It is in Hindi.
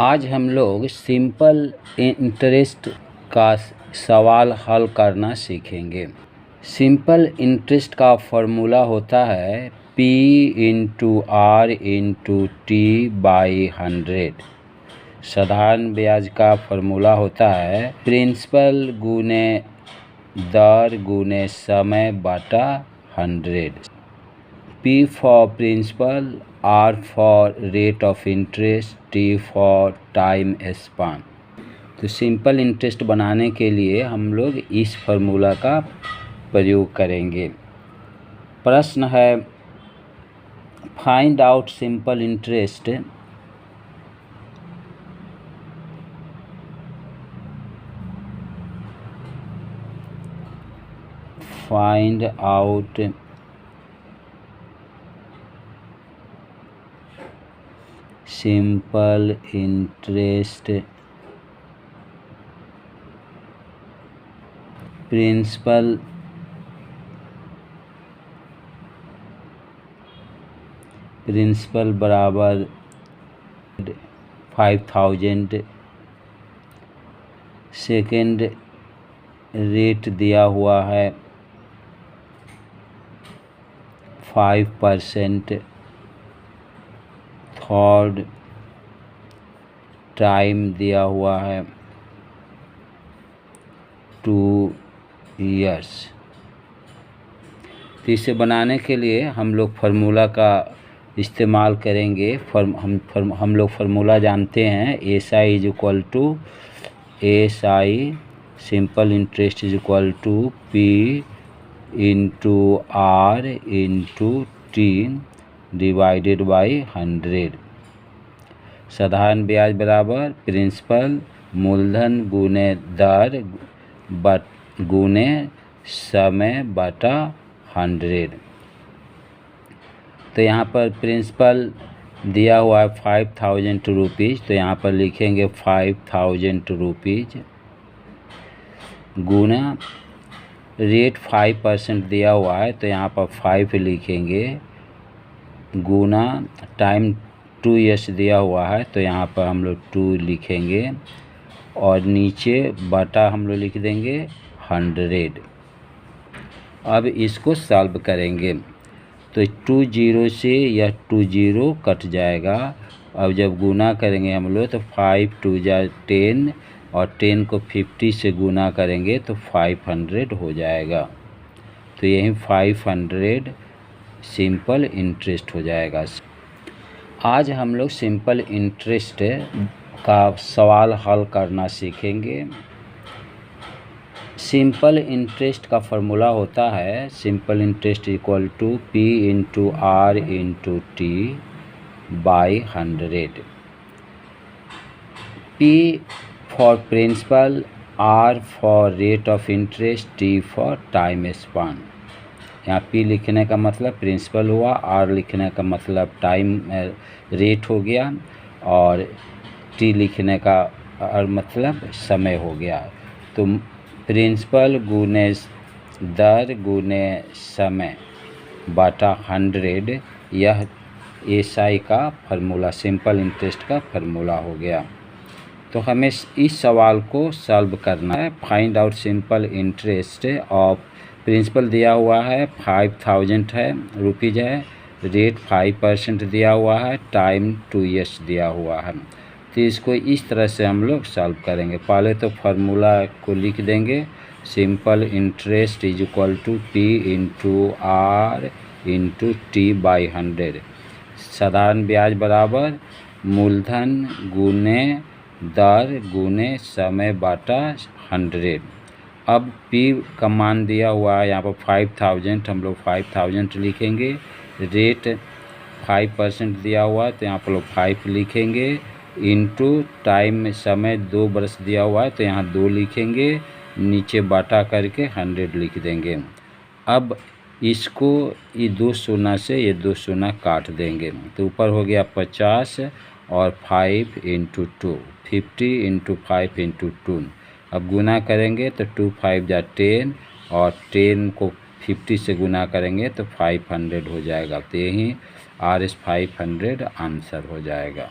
आज हम लोग सिंपल इंटरेस्ट का सवाल हल करना सीखेंगे। सिंपल इंटरेस्ट का फॉर्मूला होता है P into R into T by 100। साधारण ब्याज का फॉर्मूला होता है प्रिंसिपल गुने दर गुने समय बटा 100। P for principal, R for rate of interest, T for time span। तो सिंपल इंटरेस्ट बनाने के लिए हम लोग इस फॉर्मूला का प्रयोग करेंगे। प्रश्न है find out simple interest find out simple interest principal बराबर 5000। सेकेंड रेट दिया हुआ है 5%। थर्ड टाइम दिया हुआ है 2 years। तो इसे बनाने के लिए हम लोग फार्मूला का इस्तेमाल करेंगे। हम लोग फार्मूला जानते हैं SI is equal to SI simple interest is equal to P into R into T divided by 100। साधारण ब्याज बराबर प्रिंसिपल मूलधन गुने दर गुने समय बटा 100। तो यहाँ पर प्रिंसिपल दिया हुआ है 5000 रुपीज़, तो यहाँ पर लिखेंगे 5000 रुपीज़ गुना रेट 5% दिया हुआ है, तो यहाँ पर 5 लिखेंगे गुना टाइम 2 years दिया हुआ है, तो यहाँ पर हम लोग 2 लिखेंगे और नीचे बटा हम लोग लिख देंगे 100। अब इसको सॉल्व करेंगे तो 2 0 से यह 2 0 कट जाएगा। अब जब गुना करेंगे हम लोग तो 5 2 10 और 10 को 50 से गुना करेंगे तो 500 हो जाएगा। तो यही 500 सिंपल इंटरेस्ट हो जाएगा। आज हम लोग सिंपल इंटरेस्ट का सवाल हल करना सीखेंगे। सिंपल इंटरेस्ट का फॉर्मूला होता है simple interest equal to P into R into T by 100। P for principal, R for rate of interest, T for time span. यहाँ P लिखने का मतलब प्रिंसिपल हुआ, R लिखने का मतलब टाइम रेट हो गया और T लिखने का मतलब समय हो गया। तो प्रिंसिपल गुने दर गुने समय बटा 100 यह SI का फार्मूला सिंपल इंटरेस्ट का फार्मूला हो गया। तो हमें इस सवाल को सॉल्व करना है। Find out simple interest of principal दिया हुआ है 5000 है रुपीज़ है, रेट 5% दिया हुआ है, टाइम 2 years दिया हुआ है। तो इसको इस तरह से हम लोग सॉल्व करेंगे। पहले तो फार्मूला को लिख देंगे simple interest is equal to P into R into T by 100। साधारण ब्याज बराबर मूलधन गुने दर गुने समय बटा 100। अब P का मान दिया हुआ है यहाँ पर 5000, हम लोग 5000 लिखेंगे। रेट 5% दिया हुआ है तो यहाँ पर लोग 5 लिखेंगे इंटू टाइम समय 2 वर्ष दिया हुआ है तो यहाँ 2 लिखेंगे, नीचे बाटा करके 100 लिख देंगे। अब इसको ये 2 शून्य से ये 2 शून्य काट देंगे तो ऊपर हो गया 50 और 5 इंटू 2 50 इंटू 5 इंटू 2। अब गुना करेंगे तो 2 5 10 और 10 को 50 से गुना करेंगे तो 500 हो जाएगा। तो यही RS 500 आंसर हो जाएगा।